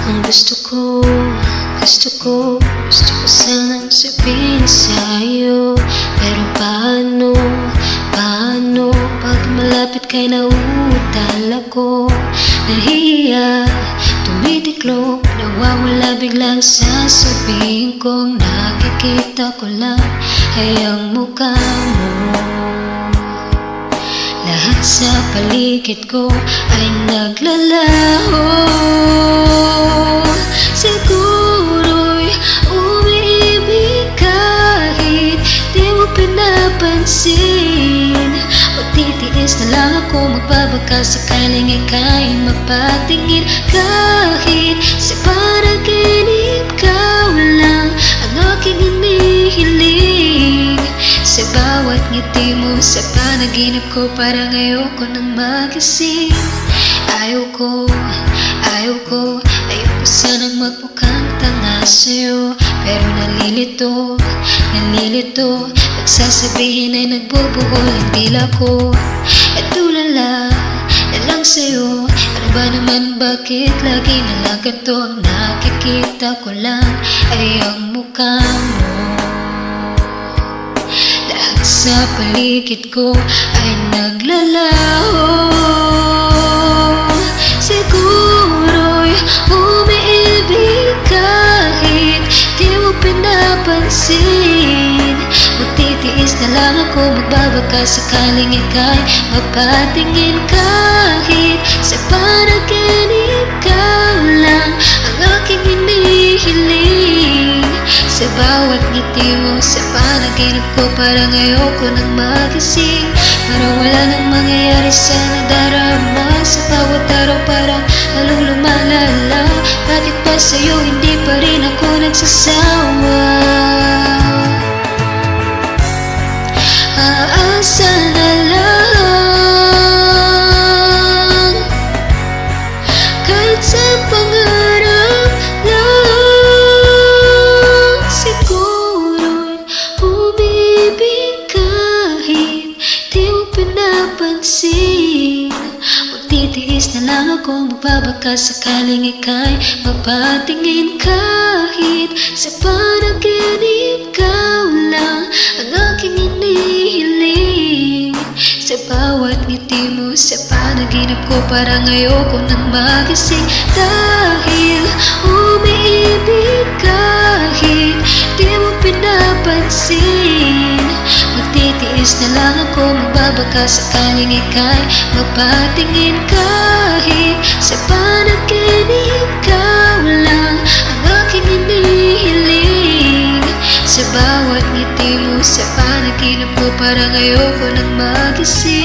Ang gusto ko sanang sabihin sa'yo. Pero paano pag malapit kay nauutal ako? Nahihiya, tumitiklop, nawawala biglang sasabihin kong nakikita ko lang ay ang mukha mo. Lahat sa paligid ko ay naglalaho. Siguro'y umiibig kahit di mo pinapansin. Magtitiis na lang ako, magbabaka sakaling ika'y mapatingin. Kahit sa panaginip ikaw lang ang aking hinihiling. Sa bawat ngiti mo sa panaginip ko, parang ayoko nang magising. Ayoko sanang magmukhang tanga sa'yo. Pero nalilito pagsasabihin ay nagbubuhol ang dila ko. At tulala na lang sa'yo. Ano ba naman, bakit lagi na lang ganito ang nakikita ko lang ay ang mukha mo. Lahat sa paligid ko ay naglalaho. Siguro'y umiibig kahit di mo pinapansin. Magtitiis na lang ako, magbabaka sakaling ika'y mapatingin. Kahit sa panaginip ikaw lang ang aking hinihiling. Sa bawat ngiti mo sa panaginip ko, parang ayoko nang magising. Parang wala nang mangyayari sa nadarama. Sa bawat araw parang lalong lumalala. Bakit ba sa'yo hindi pa rin ako nagsasawa? Aasa na lang kahit sa pangarap lang. Siguro'y umibig kahit di mo pinapansin. Magtitiis na lang ako, magbabaka sakaling ika'y mapatingin. Kahit sa panaginip ikaw lang ang aking hinihiling. Sa bawat ngiti mo sa panaginip ko, parang ayoko nang magising. Dahil umiibig kahit di mo pinapansin. Magtitiis na lang ako, magbabaka sakaling ika'y mapatingin. Kahit sa panaginip ikaw lang ang aking hinihiling. Sa bawat ngiti mo sa panaginip ko, parang ayoko nang magising.